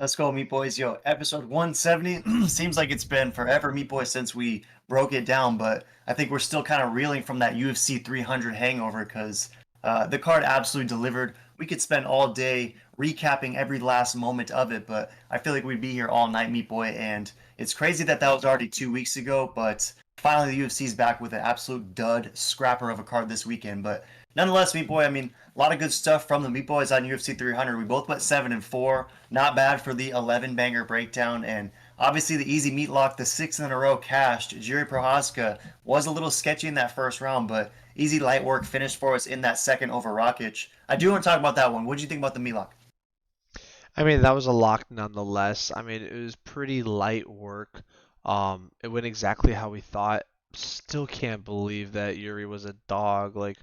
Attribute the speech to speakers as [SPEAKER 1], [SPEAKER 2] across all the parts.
[SPEAKER 1] Let's go, Meat Boys. Yo, episode 170. Seems like it's been forever, Meat Boys, since we broke it down, but I think we're still kind of reeling from that UFC 300 hangover because the card absolutely delivered. We could spend all day recapping every last moment of it, but I feel like we'd be here all night, Meat Boy, and it's crazy that that was already 2 weeks ago, but finally the UFC's back with an absolute dud scrapper of a card this weekend. But nonetheless, Meat Boy, I mean, a lot of good stuff from the Meat Boys on UFC 300. We both went 7-4. Not bad for the 11 banger breakdown. And obviously, the easy Meatlock, the sixth in a row cashed. Jiri Prohaska was a little sketchy in that first round, but easy light work finished for us in that second over Rakic. I do want to talk about that one. What did you think about the Meatlock?
[SPEAKER 2] I mean, that was a lock nonetheless. I mean, it was pretty light work. It went exactly how we thought. Still can't believe that Yuri was a dog. Like,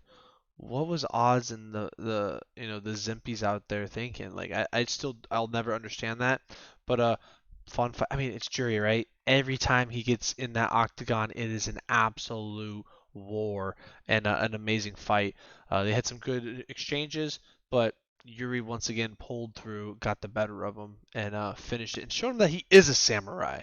[SPEAKER 2] what was odds in the Zimpies out there thinking? Like, I'll never understand that. But fun fight. I mean, it's Yuri, right? Every time he gets in that octagon, it is an absolute war and an amazing fight. They had some good exchanges, but Yuri once again pulled through, got the better of him, and finished it, and showed him that he is a samurai.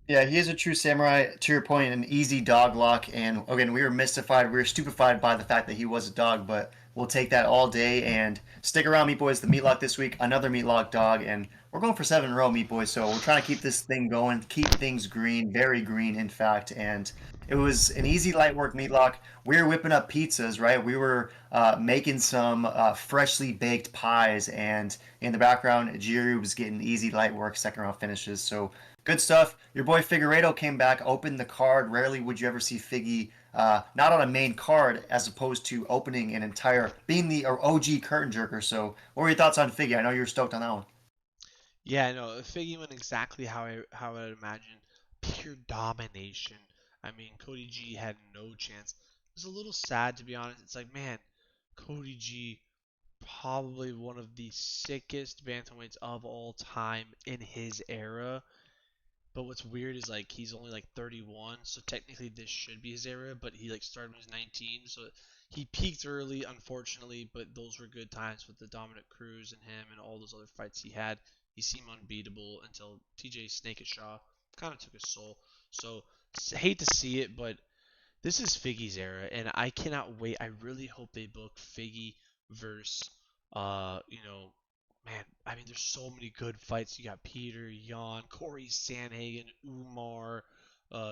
[SPEAKER 1] Yeah, he is a true samurai. To your point, an easy dog lock. And again, we were mystified. We were stupefied by the fact that he was a dog, but we'll take that all day. And stick around, Meat Boys. The Meat Lock this week, another Meat Lock dog. And we're going for 7 in a row, Meat Boys. So we're trying to keep this thing going, keep things green, very green, in fact. And it was an easy light work Meat Lock. We were whipping up pizzas, right? We were making some freshly baked pies. And in the background, Jiru was getting easy light work, second round finishes. So good stuff. Your boy Figueredo came back, opened the card. Rarely would you ever see Figgy not on a main card as opposed to opening an entire, being the OG curtain jerker. So, what were your thoughts on Figgy? I know you were stoked on that one.
[SPEAKER 2] Yeah, no, Figgy went exactly how I'd imagined. Pure domination. I mean, Cody G had no chance. It was a little sad to be honest. It's like, man, Cody G probably one of the sickest bantamweights of all time in his era. But what's weird is like he's only like 31, so technically this should be his era, but he like started when he was 19, so he peaked early, unfortunately. But those were good times with the Dominic Cruz and him and all those other fights he had. He seemed unbeatable until TJ Snake Shaw kind of took his soul. So hate to see it, but this is Figgy's era, and I cannot wait. I really hope they book Figgy versus, man. I mean, there's so many good fights. You got Peter, Yan, Corey Sanhagen, Umar,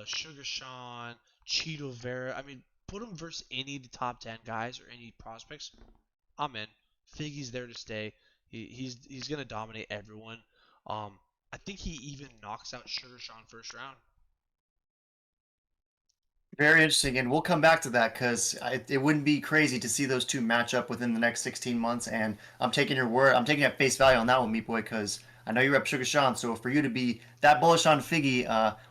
[SPEAKER 2] Sugar Sean, Cheeto Vera. I mean, put him versus any of the top 10 guys or any prospects. I'm in. Figgy's there to stay. He's gonna dominate everyone. I think he even knocks out Sugar Sean first round.
[SPEAKER 1] Very interesting, and we'll come back to that because it wouldn't be crazy to see those two match up within the next 16 months. And I'm taking your word, I'm taking at face value on that one, Meat Boy, because I know you rep Sugar Sean. So for you to be that bullish on Figgy,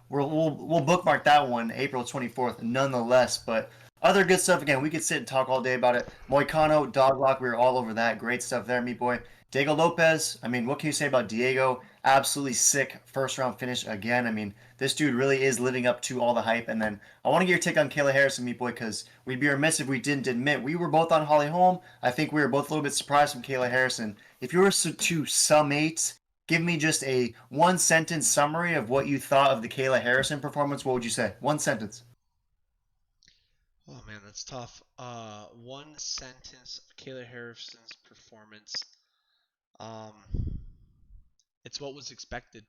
[SPEAKER 1] we'll bookmark that one, April 24th, nonetheless. But other good stuff. Again, we could sit and talk all day about it. Moicano, Doglock, we were all over that. Great stuff there, Meat Boy. Diego Lopez. I mean, what can you say about Diego? Absolutely sick first round finish again. I mean, this dude really is living up to all the hype. And then I want to get your take on Kayla Harrison, Meat Boy, because we'd be remiss if we didn't admit we were both on Holly Holm. I think we were both a little bit surprised from Kayla Harrison. If you were to summate, give me just a one sentence summary of what you thought of the Kayla Harrison performance. What would you say? One sentence.
[SPEAKER 2] Oh man, that's tough. One sentence of Kayla Harrison's performance. Um, it's what was expected.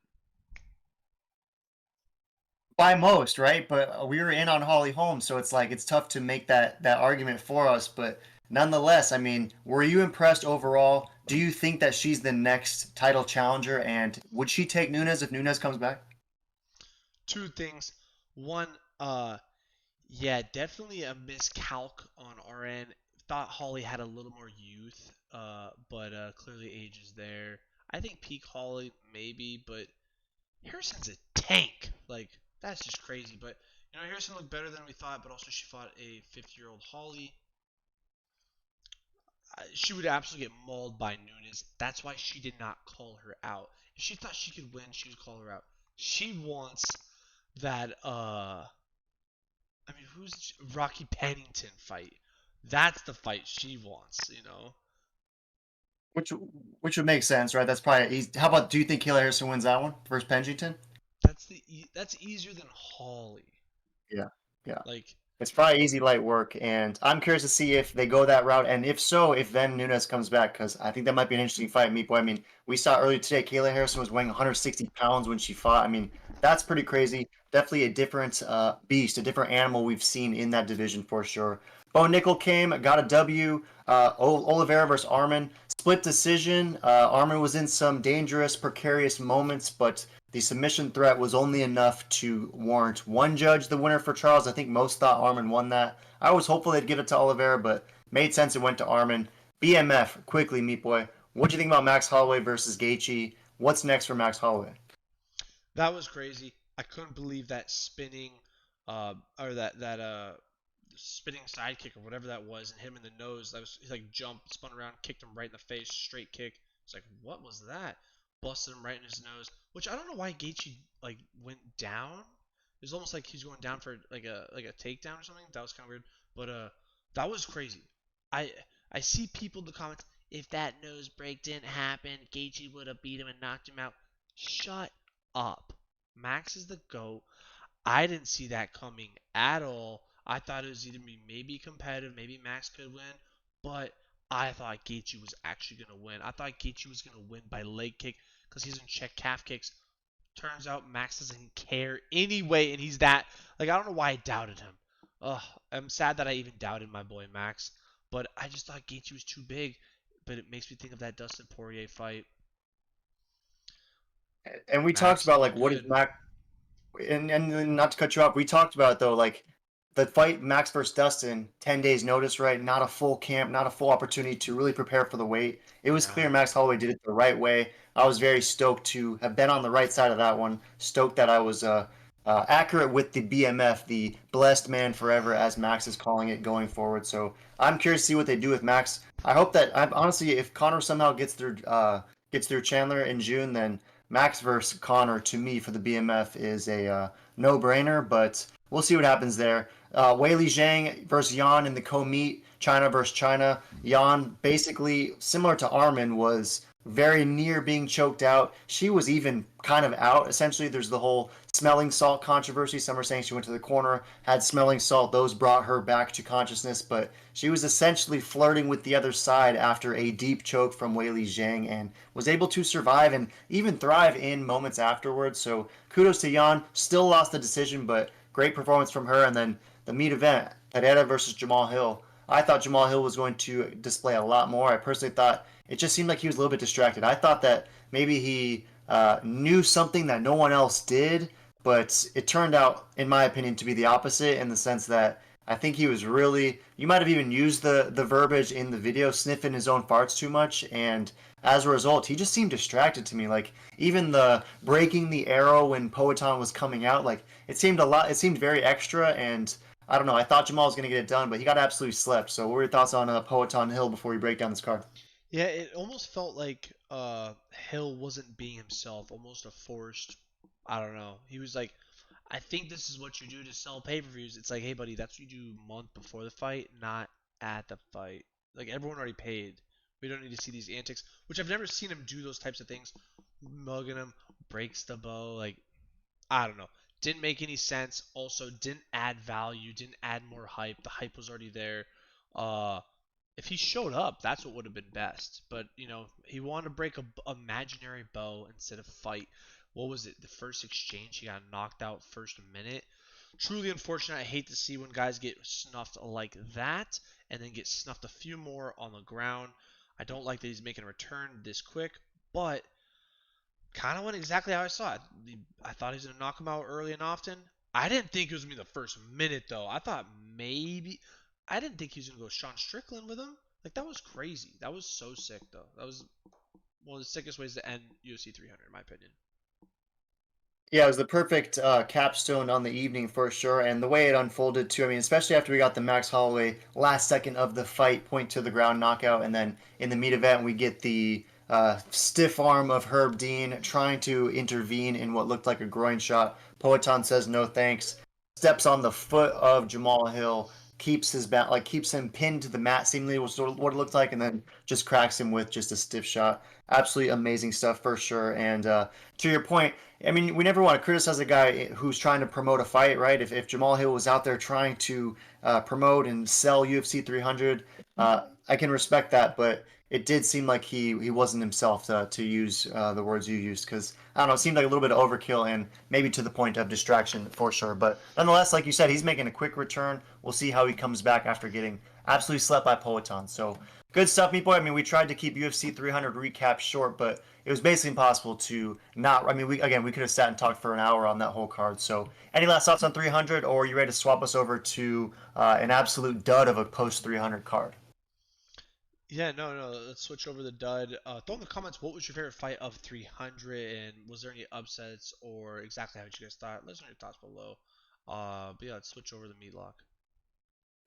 [SPEAKER 1] By most, right? But we were in on Holly Holmes, so it's like it's tough to make that argument for us. But nonetheless, I mean, were you impressed overall? Do you think that she's the next title challenger? And would she take Nunes if Nunes comes back?
[SPEAKER 2] Two things. One, yeah, definitely a miscalc on our end. Thought Holly had a little more youth, but clearly age is there. I think peak Holly maybe, but Harrison's a tank. Like that's just crazy. But Harrison looked better than we thought, but also she fought a 50-year-old Holly. She would absolutely get mauled by Nunes. That's why she did not call her out. If she thought she could win, she would call her out. She wants that I mean who's Rocky Pennington fight. That's the fight she wants.
[SPEAKER 1] which which would make sense, right? That's probably easy. How about, do you think Kayla Harrison wins that one versus Pennington?
[SPEAKER 2] That's easier than Holly.
[SPEAKER 1] Yeah, yeah.
[SPEAKER 2] Like,
[SPEAKER 1] It's probably easy light work, and I'm curious to see if they go that route, and if so, if then Nunes comes back, because I think that might be an interesting fight, Meat Boy. I mean, we saw earlier today, Kayla Harrison was weighing 160 pounds when she fought. I mean, that's pretty crazy. Definitely a different beast, a different animal we've seen in that division for sure. Bo Nickel came, got a W. Oliveira versus Arman, split decision. Arman was in some dangerous, precarious moments, but the submission threat was only enough to warrant one judge the winner for Charles. I think most thought Arman won that. I was hopeful they'd give it to Oliveira, but made sense it went to Arman. BMF, quickly, Meat Boy. What do you think about Max Holloway versus Gaethje? What's next for Max Holloway?
[SPEAKER 2] that was crazy. I couldn't believe that spinning, or that spinning sidekick or whatever that was, and him in the nose. That was, he like jumped, spun around, kicked him right in the face, straight kick. It's like, what was that? Busted him right in his nose. Which I don't know why Gaethje like went down. It was almost like he's going down for like a takedown or something. That was kind of weird. But that was crazy. I I see people in the comments. If that nose break didn't happen, Gaethje would have beat him and knocked him out. Shut up. Max is the GOAT. I didn't see that coming at all. I thought it was either be maybe competitive, maybe Max could win, but I thought Gaethje was actually going to win. I thought Gaethje was going to win by leg kick because he's in check calf kicks. Turns out Max doesn't care anyway, and he's that. Like, I don't know why I doubted him. Ugh, I'm sad that I even doubted my boy Max, but I just thought Gaethje was too big. But it makes me think of that Dustin Poirier fight.
[SPEAKER 1] And we talked
[SPEAKER 2] Max
[SPEAKER 1] about
[SPEAKER 2] looked
[SPEAKER 1] like what is
[SPEAKER 2] good.
[SPEAKER 1] Max, and not to cut you off, we talked about it though, like the fight Max versus Dustin, 10 days notice, right? Not a full camp, not a full opportunity to really prepare for the weight. It was
[SPEAKER 2] Yeah.
[SPEAKER 1] clear Max Holloway did it the right way. I was very stoked to have been on the right side of that one. Stoked that I was accurate with the BMF, the blessed man forever, as Max is calling it going forward. So I'm curious to see what they do with Max. I hope that, I honestly, if Connor somehow gets through Chandler in June, then Max versus Connor to me for the BMF is a no-brainer, but we'll see what happens there. Weili Zhang versus Yan in the co-meet, China versus China. Yan, basically similar to Armin, was very near being choked out. She was even kind of out. Essentially, there's the whole smelling salt controversy. Some are saying she went to the corner, had smelling salt. Those brought her back to consciousness, but she was essentially flirting with the other side after a deep choke from Weili Zhang and was able to survive and even thrive in moments afterwards. So kudos to Yan. Still lost the decision, but great performance from her. And then the meat event, Pereira versus Jamal Hill. I thought Jamal Hill was going to display a lot more. I personally thought it just seemed like he was a little bit distracted. I thought that maybe he knew something that no one else did, but it turned out, in my opinion, to be the opposite in the sense that I think he was really. You might have even used the verbiage in the video, sniffing his own farts too much, and as a result, he just seemed distracted to me. Like even the breaking the arrow when Poetan was coming out, like it seemed a lot. It seemed very extra, and I don't know. I thought Jamal was going to get it done, but he got absolutely slept. So, what were your thoughts on Poetan Hill before we break down this card?
[SPEAKER 2] Yeah, it almost felt like Hill wasn't being himself, almost a forced. I don't know. He was like, I think this is what you do to sell pay-per-views. It's like, hey buddy, that's what you do a month before the fight, not at the fight. Like everyone already paid. We don't need to see these antics, which I've never seen him do those types of things. Mugging him, breaks the bow, like I don't know. Didn't make any sense. Also, didn't add value. Didn't add more hype. The hype was already there. Uh, if he showed up, that's what would have been best. But he wanted to break a imaginary bow instead of fight. What was it? The first exchange, he got knocked out first minute. Truly unfortunate. I hate to see when guys get snuffed like that and then get snuffed a few more on the ground. I don't like that he's making a return this quick, but kind of went exactly how I saw it. I thought he was going to knock him out early and often. I didn't think it was going to be the first minute, though. I thought maybe. I didn't think he was going to go Sean Strickland with him. Like, that was crazy. That was so sick, though. That was one of the sickest ways to end UFC 300, in my opinion.
[SPEAKER 1] Yeah, it was the perfect capstone on the evening for sure, and the way it unfolded too. I mean, especially after we got the Max Holloway last second of the fight point to the ground knockout, and then in the meat event we get the stiff arm of Herb Dean trying to intervene in what looked like a groin shot. Poetan says no thanks, steps on the foot of Jamal Hill, keeps his back, like keeps him pinned to the mat, seemingly was sort of what it looked like, and then just cracks him with just a stiff shot. Absolutely amazing stuff for sure. And to your point, I mean, we never want to criticize a guy who's trying to promote a fight, right? If Jamal Hill was out there trying to promote and sell UFC 300, I can respect that, but it did seem like he wasn't himself to use the words you used because I don't know, it seemed like a little bit of overkill and maybe to the point of distraction for sure. But nonetheless, like you said, he's making a quick return. We'll see how he comes back after getting absolutely slept by Poetan. So good stuff, Meat Boy. I mean, we tried to keep UFC 300 recap short, but it was basically impossible to not. I mean, we could have sat and talked for an hour on that whole card. So any last thoughts on 300, or are you ready to swap us over to an absolute dud of a post 300 card?
[SPEAKER 2] Yeah, no, no. Let's switch over the dud. Throw in the comments what was your favorite fight of 300, and was there any upsets or exactly how you guys thought? Let us know your thoughts below. But yeah, let's switch over to Meatlock.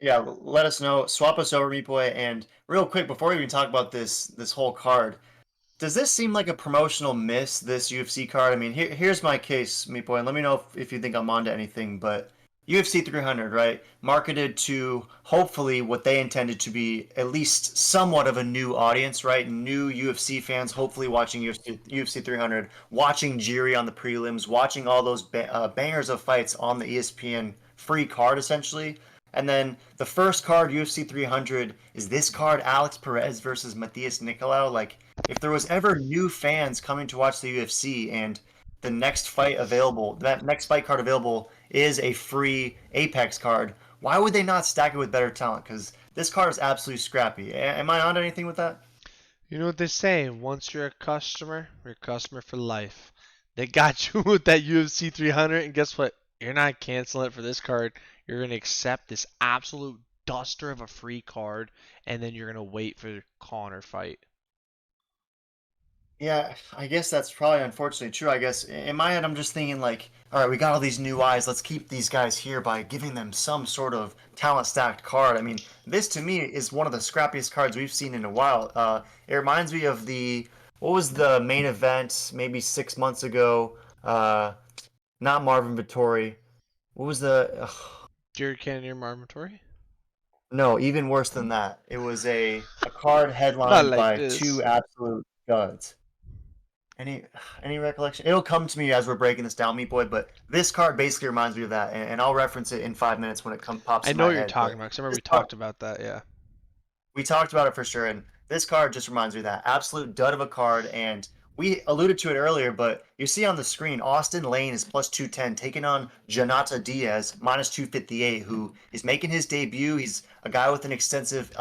[SPEAKER 1] Yeah, let us know. Swap us over, Meat Boy. And real quick, before we even talk about this whole card, does this seem like a promotional miss, this UFC card? I mean, here's my case, Meat Boy, and let me know if you think I'm onto anything, but UFC 300, right? Marketed to hopefully what they intended to be at least somewhat of a new audience, right? New UFC fans, hopefully watching UFC 300, watching Jiri on the prelims, watching all those bangers of fights on the ESPN free card, essentially. And then the first card, UFC 300, is this card, Alex Perez versus Matthias Nicolau. Like, if there was ever new fans coming to watch the UFC and the next fight available, that next fight card available is a free Apex card, why would they not stack it with better talent? Because this card is absolutely scrappy. Am I on anything with that?
[SPEAKER 2] You know what they say, once you're a customer for life. They got you with that UFC 300, and guess what? You're not canceling it for this card. You're going to accept this absolute duster of a free card, and then you're going to wait for the Connor fight.
[SPEAKER 1] Yeah, I guess that's probably unfortunately true. I guess in my head, I'm just thinking like, all right, we got all these new eyes. Let's keep these guys here by giving them some sort of talent stacked card. I mean, this to me is one of the scrappiest cards we've seen in a while. It reminds me of the what was the main event maybe 6 months ago? Not Marvin Vittori. What was the?
[SPEAKER 2] Jared Cannonier Marmatory?
[SPEAKER 1] No, even worse than that. It was a card
[SPEAKER 2] Not
[SPEAKER 1] headlined
[SPEAKER 2] like
[SPEAKER 1] by
[SPEAKER 2] this.
[SPEAKER 1] two absolute studs. Any any recollection? It'll come to me as we're breaking this down, Meat Boy. But this card basically reminds me of that, and I'll reference it in 5 minutes when it pops
[SPEAKER 2] I
[SPEAKER 1] in
[SPEAKER 2] know
[SPEAKER 1] my
[SPEAKER 2] what you're
[SPEAKER 1] head.
[SPEAKER 2] talking
[SPEAKER 1] But
[SPEAKER 2] about, 'cause I remember
[SPEAKER 1] this
[SPEAKER 2] we
[SPEAKER 1] card,
[SPEAKER 2] talked about that, yeah.
[SPEAKER 1] we talked about it for sure, and this card just reminds me of that absolute dud of a card. And we alluded to it earlier, but you see on the screen, Austin Lane is plus 210, taking on Janata Diaz minus 258, who is making his debut. He's a guy with an extensive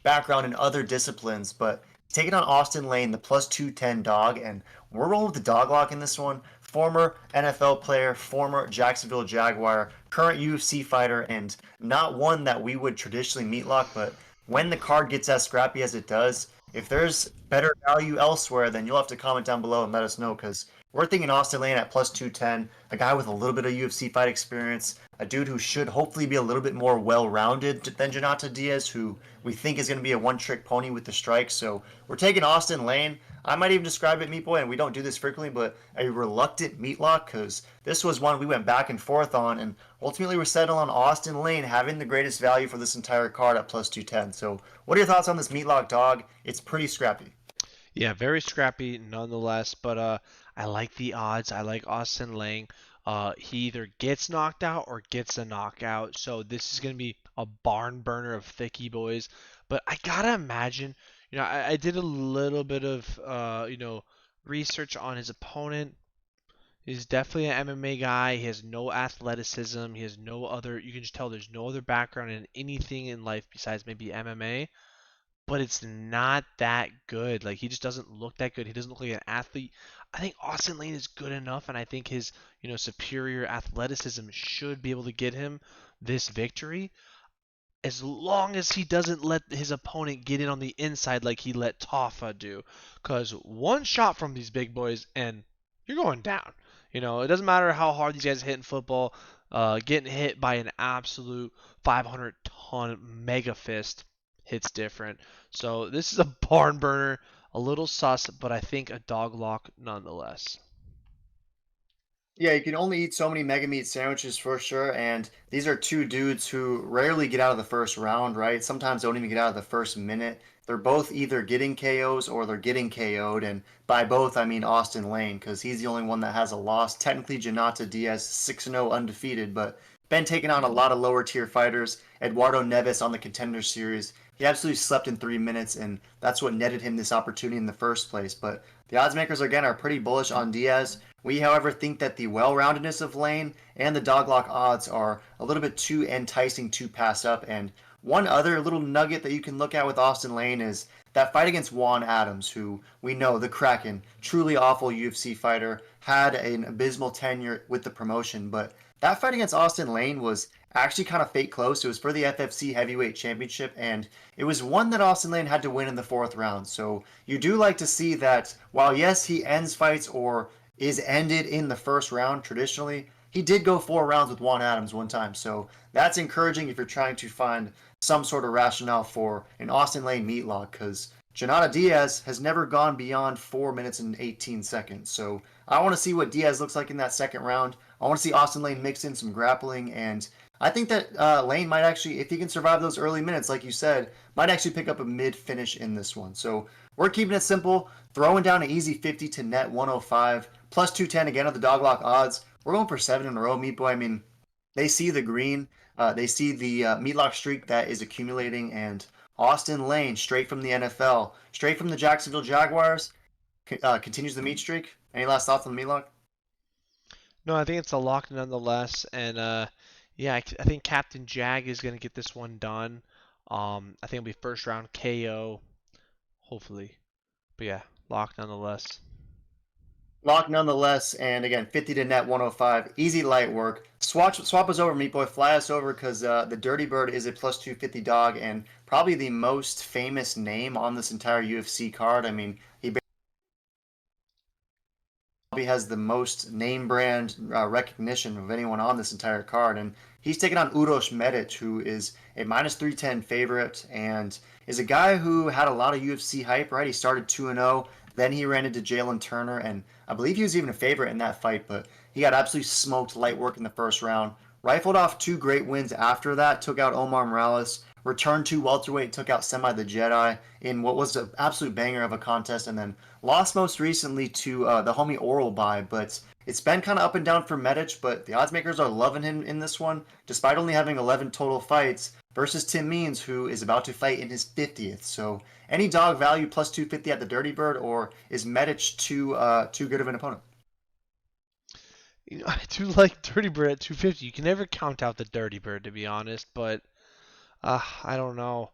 [SPEAKER 1] background in other disciplines, but taking on Austin Lane, the plus 210 dog, and we're rolling with the dog lock in this one. Former NFL player, former Jacksonville Jaguar, current UFC fighter, and not one that we would traditionally meatlock, but when the card gets as scrappy as it does, if there's better value elsewhere, then you'll have to comment down below and let us know because we're thinking Austin Lane at plus 210, a guy with a little bit of UFC fight experience, a dude who should hopefully be a little bit more well rounded than Janata Diaz, who we think is going to be a one trick pony with the strike. So we're taking Austin Lane. I might even describe it, Meat Boy, and we don't do this frequently, but a reluctant meatlock because this was one we went back and forth on, and ultimately we're settling on Austin Lane having the greatest value for this entire card at plus 210. So, what are your thoughts on this meatlock dog? It's pretty scrappy.
[SPEAKER 2] Yeah, very scrappy nonetheless, but I like the odds. I like Austin Lang. He either gets knocked out or gets a knockout, so this is gonna be a barn burner of thicky boys. But I gotta imagine, I did a little bit of research on his opponent. He's definitely an MMA guy. He has no athleticism. He has no other. You can just tell there's no other background in anything in life besides maybe MMA, but it's not that good. Like he just doesn't look that good. He doesn't look like an athlete. I think Austin Lane is good enough, and I think his superior athleticism should be able to get him this victory as long as he doesn't let his opponent get in on the inside like he let Tafa do. Because one shot from these big boys and you're going down. It doesn't matter how hard these guys hit in football. Getting hit by an absolute 500-ton mega fist hits different. So this is a barn burner, a little sus, but I think a dog lock nonetheless.
[SPEAKER 1] Yeah, you can only eat so many mega meat sandwiches for sure, and these are two dudes who rarely get out of the first round, right? Sometimes don't even get out of the first minute. They're both either getting KOs or they're getting KO'd, and by both I mean Austin Lane, because he's the only one that has a loss. Technically, Janata Diaz 6-0 undefeated, but been taking on a lot of lower tier fighters. Eduardo Neves on the Contender Series, he absolutely slept in 3 minutes, and that's what netted him this opportunity in the first place. But the odds makers again are pretty bullish on Diaz. We, however, think that the well-roundedness of Lane and the doglock odds are a little bit too enticing to pass up. And one other little nugget that you can look at with Austin Lane is that fight against Juan Adams, who we know, the Kraken, truly awful UFC fighter, had an abysmal tenure with the promotion. But that fight against Austin Lane was actually kind of fake close. It was for the FFC Heavyweight Championship, and it was one that Austin Lane had to win in the fourth round. So you do like to see that while, yes, he ends fights or is ended in the first round traditionally. He did go 4 rounds with Juan Adams one time, so that's encouraging if you're trying to find some sort of rationale for an Austin Lane meatlock, because Janata Diaz has never gone beyond 4 minutes and 18 seconds. So I want to see what Diaz looks like in that second round. I want to see Austin Lane mix in some grappling, and I think that Lane might actually, if he can survive those early minutes, like you said, might actually pick up a mid finish in this one. So we're keeping it simple, throwing down an easy 50 to net 105, plus 210 again at the doglock odds. We're going for 7 in a row, Meat Boy. I mean, they see the green, they see the Meatlock streak that is accumulating, and Austin Lane, straight from the NFL, straight from the Jacksonville Jaguars, continues the meat streak. Any last thoughts on the Meatlock?
[SPEAKER 2] No, I think it's a lock nonetheless, and yeah, I think Captain Jag is gonna get this one done. I think it'll be first round KO, hopefully. But yeah, lock nonetheless.
[SPEAKER 1] Lock nonetheless, and again, 50 to net 105. Easy light work. Swap us over, Meat Boy. Fly us over because the Dirty Bird is a plus 250 dog and probably the most famous name on this entire UFC card. I mean, he probably has the most name brand recognition of anyone on this entire card. And he's taking on Uros Medic, who is a minus 310 favorite and is a guy who had a lot of UFC hype, right? He started 2-0, then he ran into Jalen Turner, and I believe he was even a favorite in that fight, but he got absolutely smoked light work in the first round. Rifled off 2 great wins after that, took out Omar Morales, returned to welterweight, took out Semi the Jedi in what was an absolute banger of a contest, and then lost most recently to the homie Oral by. But it's been kind of up and down for Medic, but the odds makers are loving him in this one, despite only having 11 total fights versus Tim Means, who is about to fight in his 50th. So any dog value plus 250 at the Dirty Bird, or is Medic too good of an opponent?
[SPEAKER 2] You know, I do like Dirty Bird at 250. You can never count out the Dirty Bird, to be honest, but I don't know.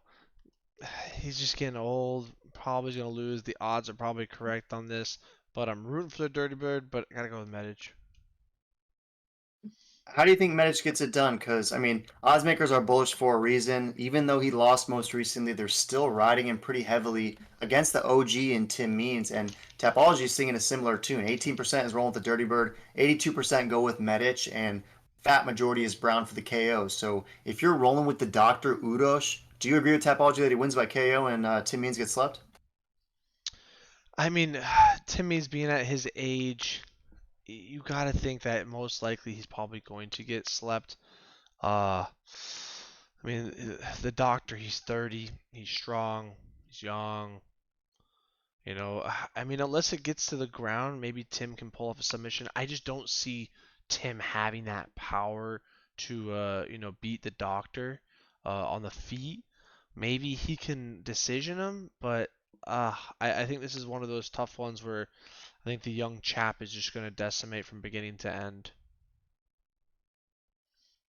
[SPEAKER 2] He's just getting old. Probably gonna lose. The odds are probably correct on this, but I'm rooting for the Dirty Bird. But I gotta go with Medic.
[SPEAKER 1] How do you think Medic gets it done? Because, I mean, odds makers are bullish for a reason. Even though he lost most recently, they're still riding him pretty heavily against the OG and Tim Means. And Tapology is singing a similar tune. 18% is rolling with the Dirty Bird, 82% go with Medic, and fat majority is Brown for the KO. So if you're rolling with the Dr. Udosh, do you agree with Tapology that he wins by KO and Tim Means gets slept?
[SPEAKER 2] I mean, Timmy's being at his age, you gotta think that most likely he's probably going to get slept. I mean, the doctor, he's 30, he's strong, he's young. I mean, unless it gets to the ground, maybe Tim can pull off a submission. I just don't see Tim having that power to, beat the doctor on the feet. Maybe he can decision him, but I think this is one of those tough ones where I think the young chap is just going to decimate from beginning to end.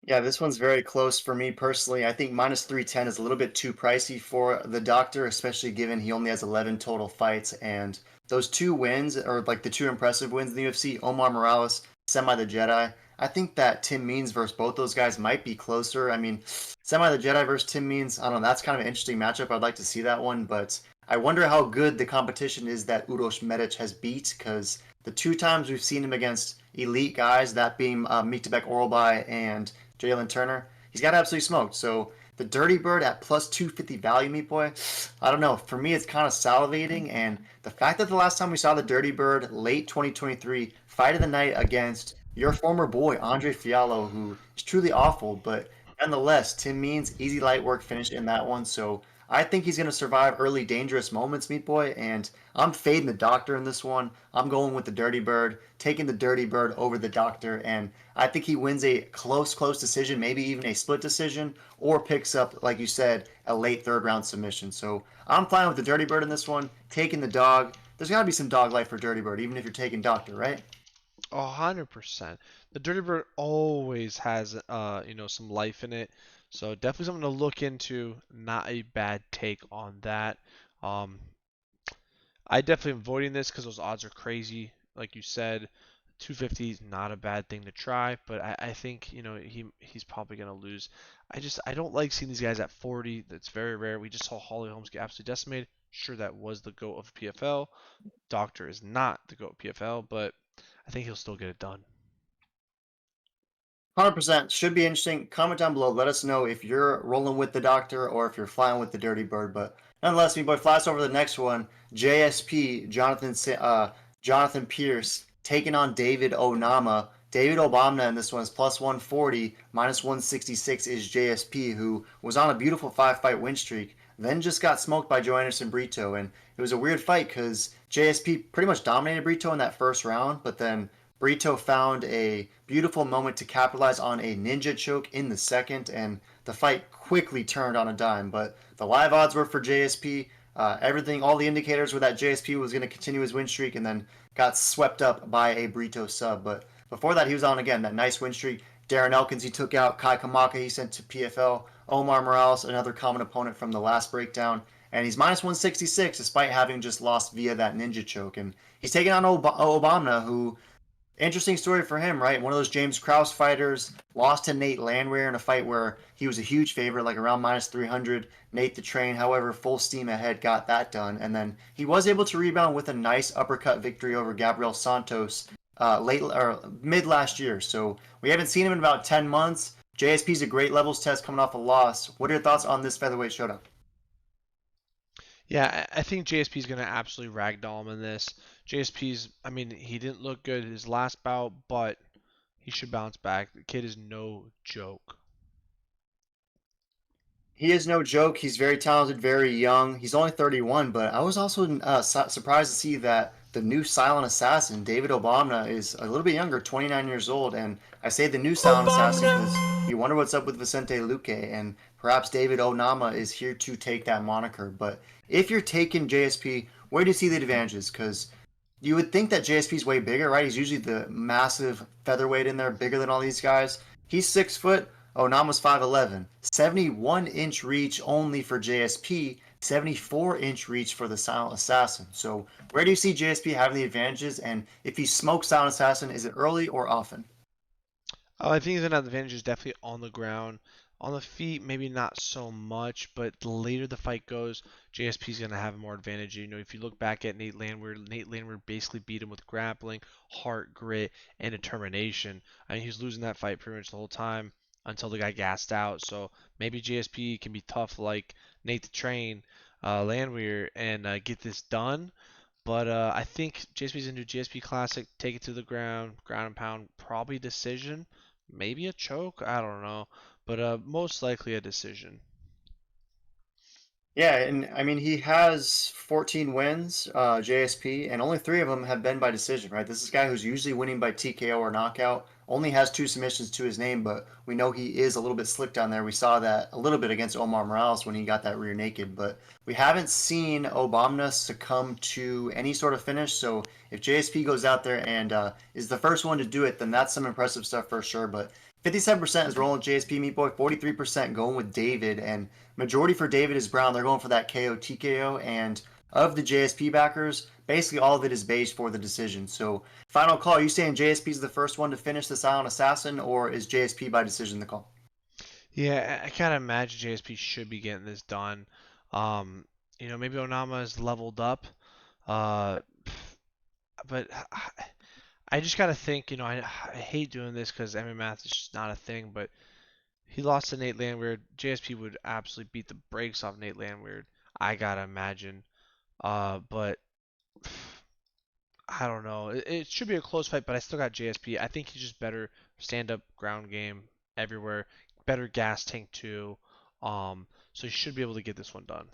[SPEAKER 1] Yeah, this one's very close for me personally. I think minus 310 is a little bit too pricey for the Doctor, especially given he only has 11 total fights. And those 2 wins, or like the 2 impressive wins in the UFC, Omar Morales, Semi the Jedi, I think that Tim Means versus both those guys might be closer. I mean, Semi the Jedi versus Tim Means, I don't know, that's kind of an interesting matchup. I'd like to see that one, but I wonder how good the competition is that Uros Medic has beat, because the 2 times we've seen him against elite guys, that being Miktabek Oralby and Jalen Turner, he's got absolutely smoked. So the Dirty Bird at plus 250 value, Meat Boy, I don't know. For me, it's kind of salivating. And the fact that the last time we saw the Dirty Bird, late 2023, fight of the night against your former boy, Andre Fiallo, who is truly awful, but nonetheless, Tim Means, easy light work finish in that one. So I think he's going to survive early dangerous moments, Meat Boy, and I'm fading the doctor in this one. I'm going with the Dirty Bird, taking the Dirty Bird over the doctor, and I think he wins a close decision, maybe even a split decision, or picks up, like you said, a late third round submission. So I'm fine with the Dirty Bird in this one, taking the dog. There's got to be some dog life for Dirty Bird, even if you're taking doctor, right?
[SPEAKER 2] 100%. The Dirty Bird always has some life in it. So definitely something to look into. Not a bad take on that. Um, I definitely am avoiding this because those odds are crazy. Like you said, 250 is not a bad thing to try, but I think he's probably gonna lose. I don't like seeing these guys at 40. That's very rare. We just saw Holly Holmes get absolutely decimated. Sure, that was the GOAT of PFL. Doctor is not the GOAT of PFL, but I think he'll still get it done.
[SPEAKER 1] 100% should be interesting. Comment down below. Let us know if you're rolling with the doctor or if you're flying with the dirty bird. But nonetheless, me boy, flies over the next one. JSP Jonathan Pierce taking on David Onama. David Obamna in this one is plus 140, minus 166 is JSP, who was on a beautiful five-fight win streak. Then just got smoked by Joe Anderson Brito, and it was a weird fight because JSP pretty much dominated Brito in that first round, but then Brito found a beautiful moment to capitalize on a ninja choke in the second, and the fight quickly turned on a dime. But the live odds were for JSP. Everything, all the indicators were that JSP was going to continue his win streak, and then got swept up by a Brito sub. But before that, he was on again that nice win streak. Darren Elkins he took out. Kai Kamaka he sent to PFL. Omar Morales, another common opponent from the last breakdown, and he's minus 166 despite having just lost via that ninja choke. And he's taking on Obama, who interesting story for him, right? One of those James Krause fighters lost to Nate Landwehr in a fight where he was a huge favorite, like around minus 300. Nate the Train, however, full steam ahead, got that done. And then he was able to rebound with a nice uppercut victory over Gabriel Santos late or mid last year. So we haven't seen him in about 10 months. JSP's a great levels test coming off a loss. What are your thoughts on this featherweight showdown?
[SPEAKER 2] Yeah, I think JSP is going to absolutely ragdoll him in this. JSP's, I mean, he didn't look good his last bout, but he should bounce back. The kid is no joke.
[SPEAKER 1] He is no joke. He's very talented, very young. He's only 31, but I was also surprised to see that the new silent assassin, David Obamna, is a little bit younger, 29 years old. And I say the new silent assassin because you wonder what's up with Vicente Luque, and perhaps David Onama is here to take that moniker. But if you're taking JSP, where do you see the advantages? Because you would think that JSP is way bigger, right? He's usually the massive featherweight in there, bigger than all these guys. He's 6 foot. Oh, Nama's 5'11. 71-inch reach only for JSP, 74-inch reach for the Silent Assassin. So where do you see JSP having the advantages? And if he smokes Silent Assassin, is it early or often?
[SPEAKER 2] Oh, I think he's gonna have advantages definitely on the ground. On the feet, maybe not so much, but the later the fight goes, JSP's gonna have more advantage. If you look back at Nate Landwehr basically beat him with grappling, heart, grit, and determination. I mean, he was losing that fight pretty much the whole time until the guy gassed out. So maybe JSP can be tough like Nate the Train, Landwehr, and get this done. But I think JSP's into GSP Classic, take it to the ground and pound, probably decision, maybe a choke, I don't know, but most likely a decision.
[SPEAKER 1] Yeah, and I mean he has 14 wins, JSP, and only three of them have been by decision, right? This is a guy who's usually winning by TKO or knockout. Only has two submissions to his name, but we know he is a little bit slick down there. We saw that a little bit against Omar Morales when he got that rear naked, but we haven't seen Obamna succumb to any sort of finish. So if JSP goes out there and is the first one to do it, then that's some impressive stuff for sure. But 57% is rolling with JSP Meat Boy, 43% going with David, and majority for David is Brown. They're going for that KO TKO, and of the JSP backers, basically all of it is based for the decision. So, final call. Are you saying JSP is the first one to finish the Silent Assassin, or is JSP by decision the call?
[SPEAKER 2] Yeah, I kind of imagine JSP should be getting this done. Um, maybe Onama is leveled up, uh, but I just gotta think, I hate doing this because MMA math is just not a thing, but he lost to Nate Landwehr. JSP would absolutely beat the brakes off Nate Landwehr. I gotta imagine. But I don't know. It should be a close fight, but I still got JSP. I think he's just better stand up ground game everywhere, better gas tank too. So he should be able to get this one done.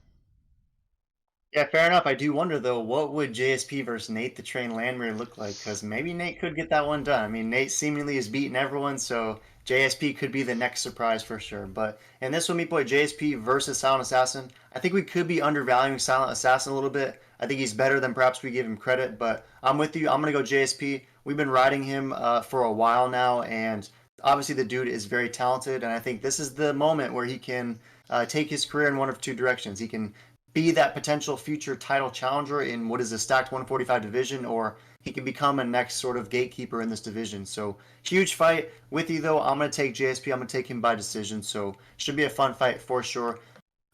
[SPEAKER 1] Yeah, fair enough. I do wonder though, what would JSP versus Nate the Train Landry look like? Because maybe Nate could get that one done. I mean, Nate seemingly has beaten everyone, so JSP could be the next surprise for sure. But in this one, Meat Boy, JSP versus Silent Assassin, I think we could be undervaluing Silent Assassin a little bit. I think he's better than perhaps we give him credit, but I'm with you. I'm gonna go JSP. We've been riding him for a while now, and obviously the dude is very talented, and I think this is the moment where he can take his career in one of two directions. He can be that potential future title challenger in what is a stacked 145 division, or he can become a next sort of gatekeeper in this division. So huge fight. With you though, I'm gonna take JSP. I'm gonna take him by decision. So should be a fun fight for sure.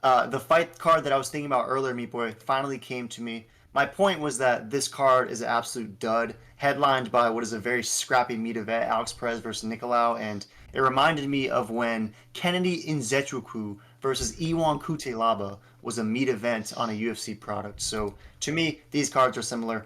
[SPEAKER 1] The fight card that I was thinking about earlier, Meat Boy, finally came to me. My point was that this card is an absolute dud, headlined by what is a very scrappy meat event, Alex Perez versus Nicolau, and it reminded me of when Kennedy Nzechukwu versus Iwan Kutelaba was a meat event on a UFC product. So to me, these cards are similar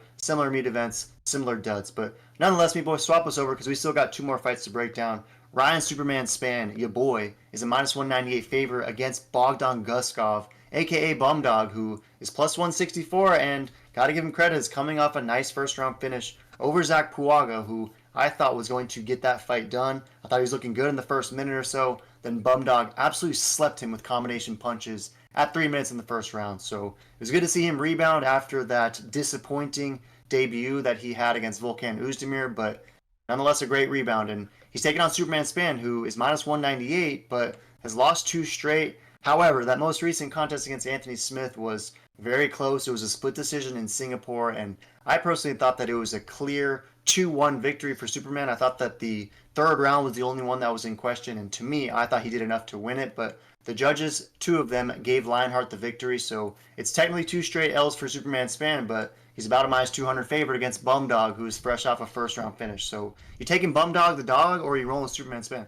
[SPEAKER 1] meat events, similar duds. But nonetheless, Meat Boy, swap us over because we still got two more fights to break down. Ryan Superman Span, your boy, is a minus 198 favorite against Bogdan Guskov, aka Bumdog, who is plus 164 and gotta give him credit, is coming off a nice first round finish over Zach Puaga, who I thought was going to get that fight done. I thought he was looking good in the first minute or so. Then Bumdog absolutely slept him with combination punches at 3 minutes in the first round. So it was good to see him rebound after that disappointing debut that he had against Volkan Uzdemir, but nonetheless a great rebound. And he's taking on Superman Span, who is minus 198, but has lost two straight. However, that most recent contest against Anthony Smith was very close. It was a split decision in Singapore, and I personally thought that it was a clear 2-1 victory for Superman. I thought that the third round was the only one that was in question, and to me, I thought he did enough to win it, but the judges, two of them, gave Lionheart the victory, so it's technically two straight L's for Superman Span, but he's about a minus 200 favorite against Bumdog, who's fresh off a first round finish. So you taking Bumdog the dog, or are you rolling Superman Span?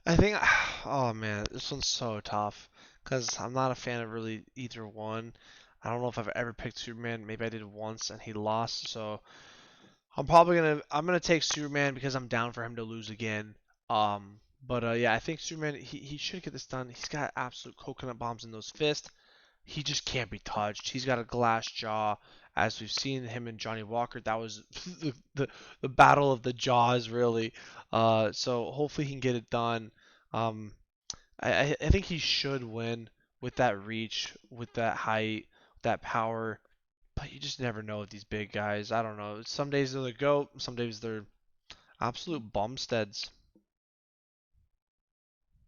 [SPEAKER 2] I think, oh man, this one's so tough because I'm not a fan of really either one. I don't know if I've ever picked Superman. Maybe I did once and he lost, so I'm gonna take Superman because I'm down for him to lose again. But yeah, I think Superman he should get this done. He's got absolute coconut bombs in those fists. He just can't be touched. He's got a glass jaw, as we've seen him and Johnny Walker. That was the battle of the jaws, really. So hopefully he can get it done. Um, I think he should win with that reach, with that height, that power. But you just never know with these big guys. I don't know. Some days they're the GOAT, some days they're absolute bumsteads.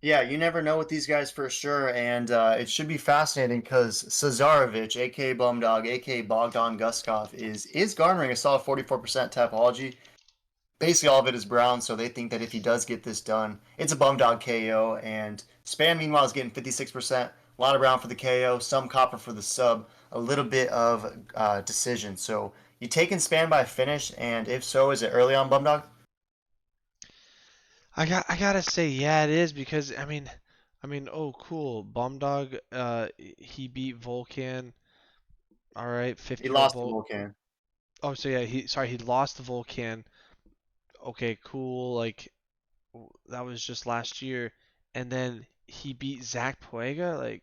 [SPEAKER 1] Yeah, you never know with these guys for sure, and it should be fascinating because Cesarovic, aka Bumdog, aka Bogdan Guskov, is garnering a solid 44% tapology. Basically, all of it is brown, so they think that if he does get this done, it's a Bumdog KO. And Span, meanwhile, is getting 56%. A lot of brown for the KO, some copper for the sub, a little bit of decision. So you taking Span by finish, and if so, is it early on Bumdog?
[SPEAKER 2] I gotta say, yeah, it is because oh cool, Bumdog, he beat Volcan. All right,
[SPEAKER 1] He
[SPEAKER 2] 50-year-old
[SPEAKER 1] lost the
[SPEAKER 2] Vol.
[SPEAKER 1] Volcan.
[SPEAKER 2] Oh, so yeah, he lost the Volcan. Okay, cool. Like that was just last year, and then he beat Zach Puega. Like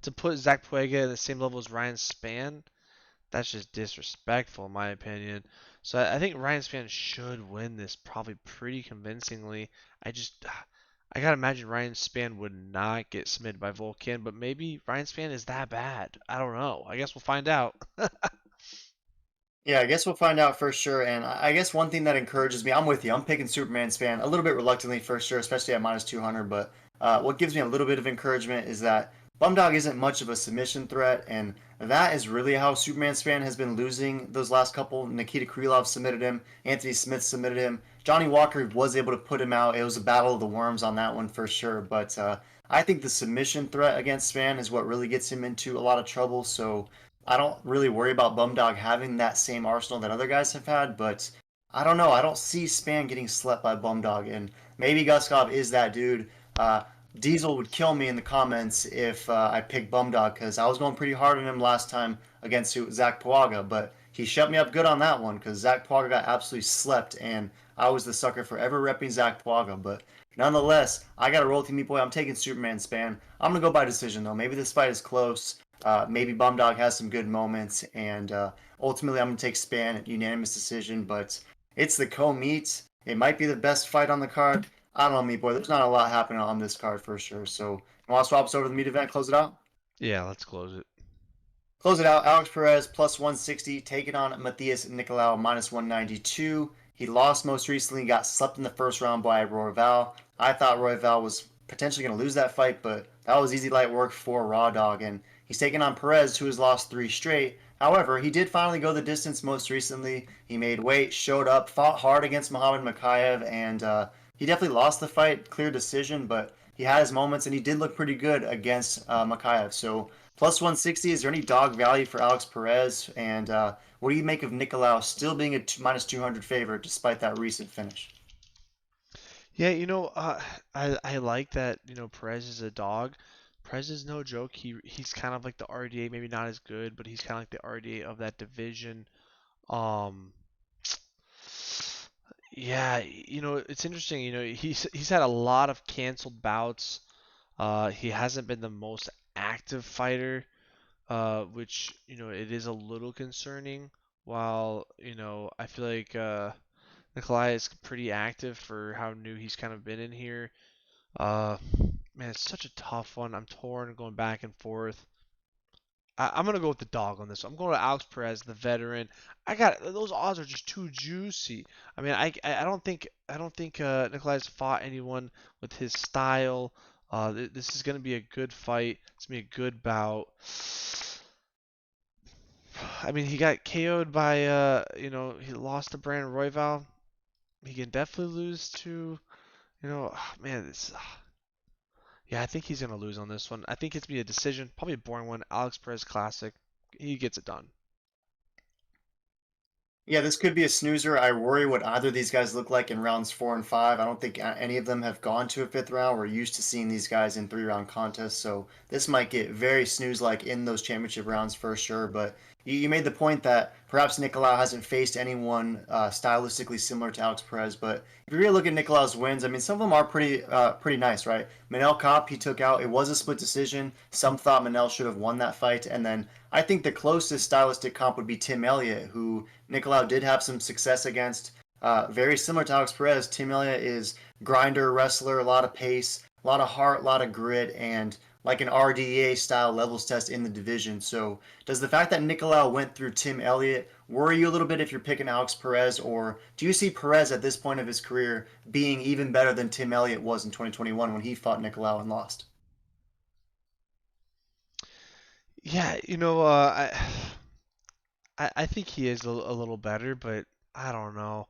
[SPEAKER 2] to put Zach Puega at the same level as Ryan Spann, that's just disrespectful in my opinion. So I think Ryan Spann should win this probably pretty convincingly. I gotta imagine Ryan Spann would not get submitted by Volkan, but maybe Ryan Spann is that bad. I don't know. I guess we'll find out.
[SPEAKER 1] Yeah, I guess we'll find out for sure. And I guess one thing that encourages me, I'm with you. I'm picking Superman Span a little bit reluctantly for sure, especially at minus 200. But what gives me a little bit of encouragement is that Bumdog isn't much of a submission threat. And that is really how Superman Span has been losing those last couple. Nikita Krylov submitted him, Anthony Smith submitted him. Johnny Walker was able to put him out. It was a battle of the worms on that one for sure. But I think the submission threat against Span is what really gets him into a lot of trouble. So I don't really worry about Bumdog having that same arsenal that other guys have had, but I don't know. I don't see Span getting slept by Bumdog, and maybe Guskov is that dude. Diesel would kill me in the comments if I picked Bumdog because I was going pretty hard on him last time against Zach Puaga, but he shut me up good on that one because Zach Pwaga got absolutely slept, and I was the sucker for ever repping Zach Pwaga. But nonetheless, I got to roll with you, Meat Boy. I'm taking Superman Span. I'm gonna go by decision though. Maybe this fight is close. Maybe Bumdog has some good moments, and ultimately I'm gonna take Span at unanimous decision. But it's the co-meet. It might be the best fight on the card. I don't know, Meat Boy. There's not a lot happening on this card for sure. So, you want to swap us over to the meat event? Close it out.
[SPEAKER 2] Yeah, let's close it.
[SPEAKER 1] Close it out. Alex Perez plus 160, taking on Matthias Nicolau minus 192. He lost most recently, got slept in the first round by Royval. I thought Royval was potentially going to lose that fight, but that was easy light work for Raw Dog. And he's taking on Perez, who has lost 3 straight. However, he did finally go the distance most recently. He made weight, showed up, fought hard against Muhammad Makayev, and he definitely lost the fight, clear decision, but he had his moments, and he did look pretty good against Makayev. So plus 160, is there any dog value for Alex Perez? And what do you make of Nicolau still being a minus 200 favorite despite that recent finish?
[SPEAKER 2] Yeah, I like that. Perez is a dog. Perez is no joke. He's kind of like the RDA, maybe not as good, but he's kind of like the RDA of that division. Um, yeah, it's interesting. He's had a lot of canceled bouts. He hasn't been the most active fighter, which it is a little concerning. While I feel like Nikolai is pretty active for how new he's kind of been in here. Uh, Man, it's such a tough one. I'm torn, going back and forth. I'm gonna go with the dog on this one. I'm going to Alex Perez, the veteran. I got those odds are just too juicy. I mean, I don't think Nikolai's fought anyone with his style. This is gonna be a good fight. It's gonna be a good bout. I mean, he got KO'd by he lost to Brandon Royval. He can definitely lose to man, this. Yeah, I think he's gonna lose on this one. I think it's gonna be a decision, probably a boring one. Alex Perez classic. He gets it done.
[SPEAKER 1] Yeah, this could be a snoozer. I worry what either of these guys look like in rounds 4 and 5. I don't think any of them have gone to a fifth round. We're used to seeing these guys in 3 round contests, so this might get very snooze-like in those championship rounds for sure. But you made the point that perhaps Nicolau hasn't faced anyone stylistically similar to Alex Perez. But if you really look at Nicolau's wins, I mean, some of them are pretty nice, right? Manel Kopp, he took out. It was a split decision. Some thought Manel should have won that fight, and then I think the closest stylistic comp would be Tim Elliott, who Nicolau did have some success against. Very similar to Alex Perez, Tim Elliott is grinder wrestler, a lot of pace, a lot of heart, a lot of grit, and like an RDA style levels test in the division. So, does the fact that Nicolau went through Tim Elliott worry you a little bit if you're picking Alex Perez, or do you see Perez at this point of his career being even better than Tim Elliott was in 2021 when he fought Nicolau and lost?
[SPEAKER 2] Yeah, I think he is a little better, but I don't know.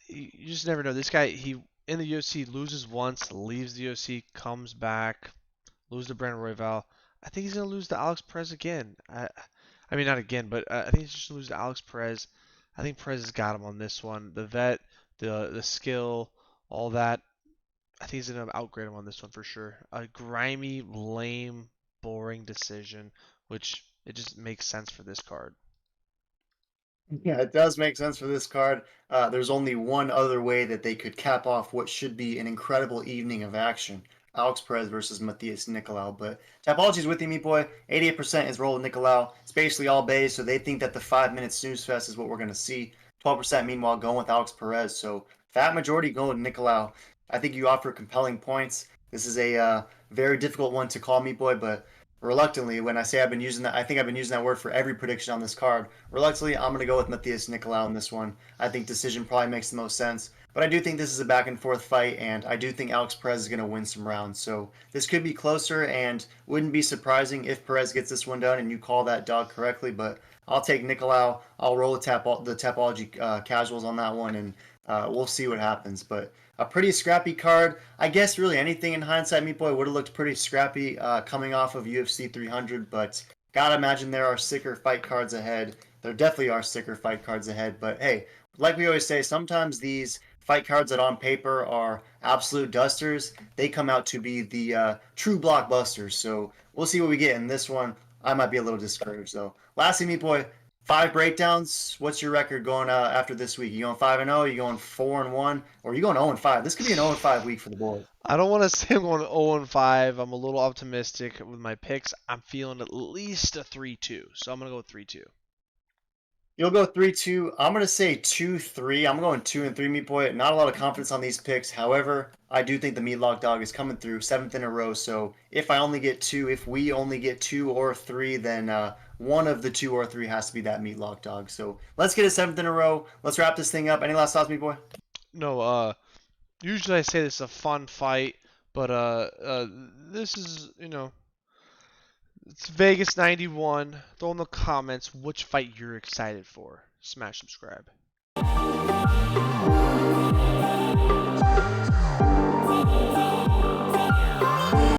[SPEAKER 2] You just never know. This guy, he in the UFC loses once, leaves the UFC, comes back, lose to Brandon Royval. I think he's gonna lose to Alex Perez again. I mean not again, but I think he's just gonna lose to Alex Perez. I think Perez has got him on this one. The vet, the skill, all that. I think he's gonna outgrade him on this one for sure. A grimy, lame, boring decision, which it just makes sense for this card.
[SPEAKER 1] Yeah, it does make sense for this card. There's only one other way that they could cap off what should be an incredible evening of action. Alex Perez versus Matthias Nicolau. But Tapology's with you, Meat Boy. 88% is rolling Nicolau. It's basically all base, so they think that the 5 minute snooze fest is what we're going to see. 12% meanwhile going with Alex Perez. So fat majority going with Nicolau. I think you offer compelling points. This is a very difficult one to call, Meat Boy, but reluctantly, when I say I've been using that, I think I've been using that word for every prediction on this card. Reluctantly, I'm going to go with Matthias Nicolau in this one. I think decision probably makes the most sense. But I do think this is a back and forth fight, and I do think Alex Perez is going to win some rounds. So this could be closer, and wouldn't be surprising if Perez gets this one done and you call that dog correctly. But I'll take Nicolau. I'll roll with the Tapology casuals on that one, and we'll see what happens. But a pretty scrappy card. I guess really anything in hindsight, Meat Boy would have looked pretty scrappy coming off of UFC 300, but gotta imagine there are sicker fight cards ahead. There definitely are sicker fight cards ahead, but hey, like we always say, sometimes these fight cards that on paper are absolute dusters, they come out to be the true blockbusters. So we'll see what we get in this one. I might be a little discouraged though. Lastly, Meat Boy, 5 breakdowns. What's your record going after this week? You going 5-0? You going 4-1? Or you going 0-5? This could be an 0-5 week for the boys.
[SPEAKER 2] I don't want to say I'm going 0-5. I'm a little optimistic with my picks. I'm feeling at least a 3-2, so I'm gonna go 3-2.
[SPEAKER 1] You'll go 3-2. I'm gonna say 2-3. I'm going 2-3, meat boy. Not a lot of confidence on these picks. However, I do think the Meatlock dog is coming through 7th in a row. So if we only get 2 or 3, then one of the 2 or 3 has to be that Meatlock dog. So let's get a 7th in a row. Let's wrap this thing up. Any last thoughts, meat boy?
[SPEAKER 2] No, usually I say this is a fun fight, but this is, it's Vegas 91. Throw in the comments which fight you're excited for. Smash subscribe.